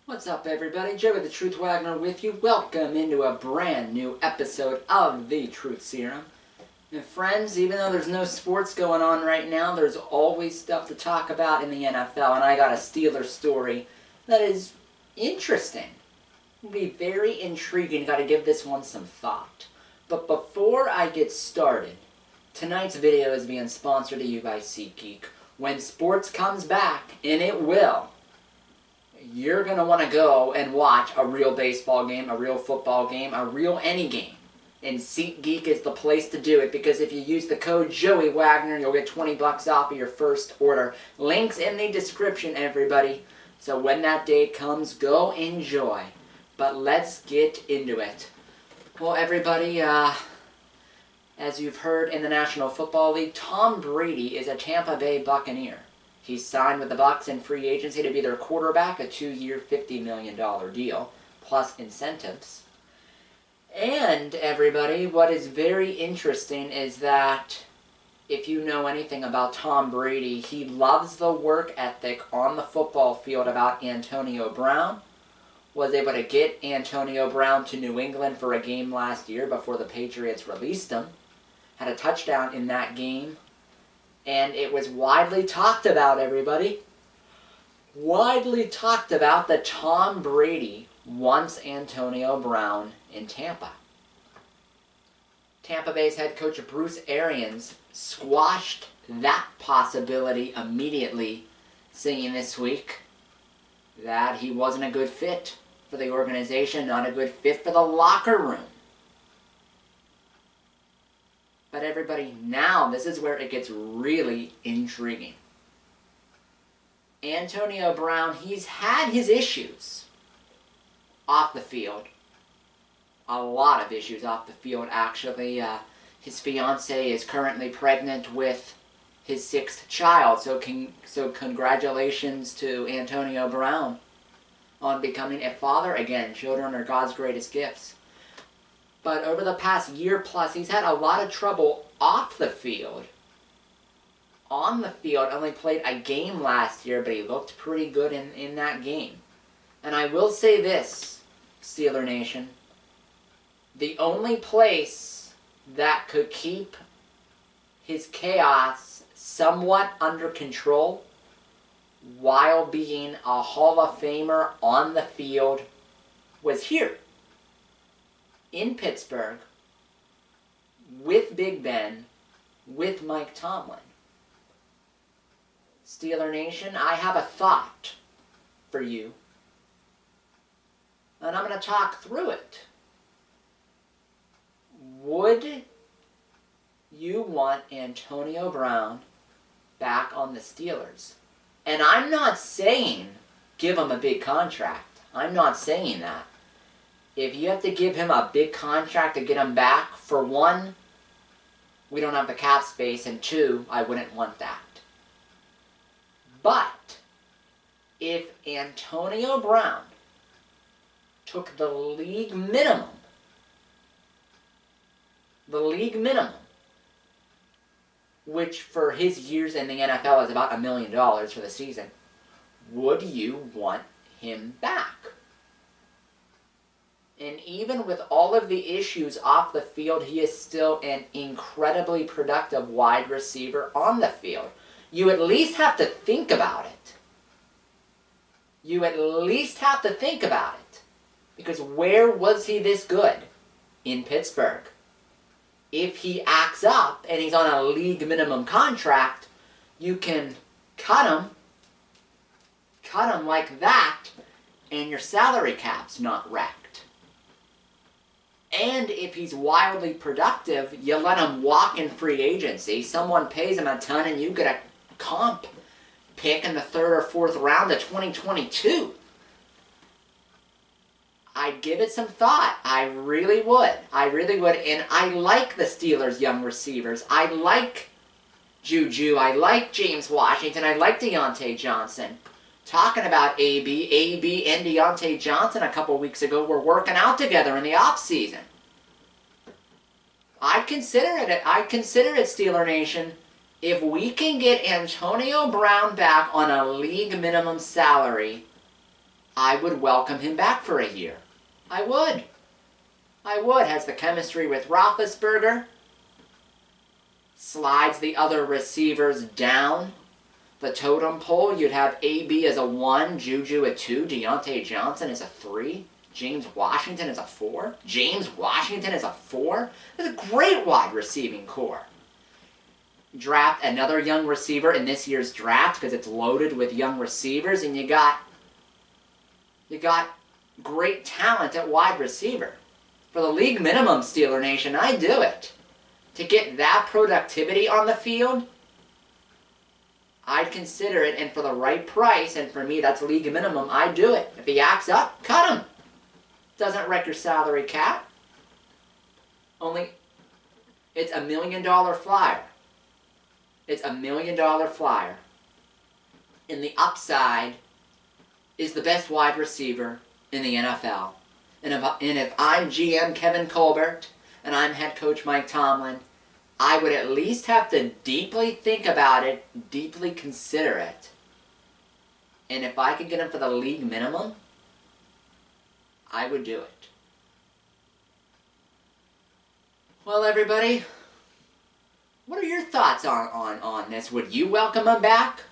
What's up, everybody? Joe with the Truth Wagner with you. Welcome into a brand new episode of the Truth Serum. And friends, even though there's no sports going on right now, there's always stuff to talk about in the NFL, and I got a Steelers story that is interesting. It'll be very intriguing. Got to give this one some thought. But before I get started, tonight's video is being sponsored to you by SeatGeek. When sports comes back, and it will, you're going to want to go and watch a real baseball game, a real football game, a real any game. And SeatGeek is the place to do it, because if you use the code Joey Wagner, you'll get 20 bucks off of your first order. Links in the description, everybody. So when that day comes, go enjoy. But let's get into it. Well, everybody, as you've heard in the National Football League, Tom Brady is a Tampa Bay Buccaneer. He's signed with the Bucs in free agency to be their quarterback, a 2-year, $50 million deal, plus incentives. And, everybody, what is very interesting is that if you know anything about Tom Brady, he loves the work ethic on the football field about Antonio Brown. Was able to get Antonio Brown to New England for a game last year before the Patriots released him. Had a touchdown in that game. And it was widely talked about, everybody. Widely talked about that Tom Brady wants Antonio Brown in Tampa. Tampa Bay's head coach Bruce Arians squashed that possibility immediately, saying this week that he wasn't a good fit for the organization, not a good fit for the locker room. But everybody, now this is where it gets really intriguing. Antonio Brown, he's had his issues off the field. A lot of issues off the field, actually. His fiancée is currently pregnant with his 6th child, so congratulations to Antonio Brown on becoming a father again. Children are God's greatest gifts. But over the past year plus, he's had a lot of trouble off the field. On the field, only played a game last year, but he looked pretty good in that game. And I will say this, Steeler Nation. The only place that could keep his chaos somewhat under control while being a Hall of Famer on the field was here. In Pittsburgh, with Big Ben, with Mike Tomlin. Steeler Nation, I have a thought for you, and I'm going to talk through it. Would you want Antonio Brown back on the Steelers? And I'm not saying give him a big contract. I'm not saying that. If you have to give him a big contract to get him back, for one, we don't have the cap space, and two, I wouldn't want that. But if Antonio Brown took the league minimum, which for his years in the NFL is about $1 million for the season, would you want him back? And even with all of the issues off the field, he is still an incredibly productive wide receiver on the field. You at least have to think about it. You at least have to think about it. Because where was he this good? In Pittsburgh. If he acts up and he's on a league minimum contract, you can cut him like that, and your salary cap's not wrecked. And if he's wildly productive, you let him walk in free agency. Someone pays him a ton and you get a comp pick in the 3rd or 4th round of 2022. I'd give it some thought. I really would. And I like the Steelers' young receivers. I like Juju. I like James Washington. I like Deontay Johnson. Talking about AB and Deontay Johnson a couple weeks ago were working out together in the offseason. I'd consider it, Steeler Nation, if we can get Antonio Brown back on a league minimum salary I would welcome him back for a year. I would. I would. Has the chemistry with Roethlisberger. Slides the other receivers down the totem pole. You'd have AB as a 1, Juju a 2, Deontay Johnson as a 3, James Washington as a 4. James Washington as a 4? That's a great wide receiving core. Draft another young receiver in this year's draft because it's loaded with young receivers, and you got great talent at wide receiver. For the league minimum, Steeler Nation, I do it. To get that productivity on the field, I'd consider it, and for the right price, and for me that's league minimum, I'd do it. If he acts up, cut him. Doesn't wreck your salary cap. Only, it's $1 million flyer. It's $1 million flyer. And the upside is the best wide receiver in the NFL. And if I'm GM Kevin Colbert and I'm head coach Mike Tomlin, I would at least have to deeply think about it, deeply consider it. And if I could get him for the league minimum, I would do it. Well, everybody, what are your thoughts on this? Would you welcome him back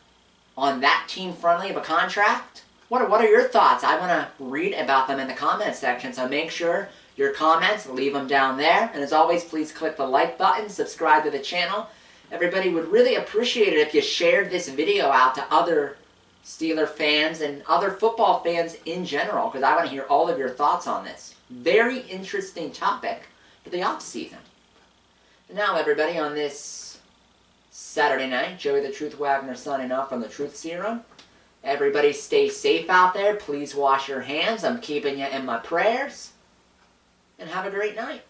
on that team-friendly of a contract? What are your thoughts? I want to read about them in the comment section, so make sure your comments, leave them down there. And as always, please click the like button, subscribe to the channel. Everybody would really appreciate it if you shared this video out to other Steeler fans and other football fans in general, because I want to hear all of your thoughts on this. Very interesting topic for the off-season. And now, everybody, on this Saturday night, Joey the Truth Wagner signing off from the Truth Serum. Everybody stay safe out there. Please wash your hands. I'm keeping you in my prayers. And have a great night.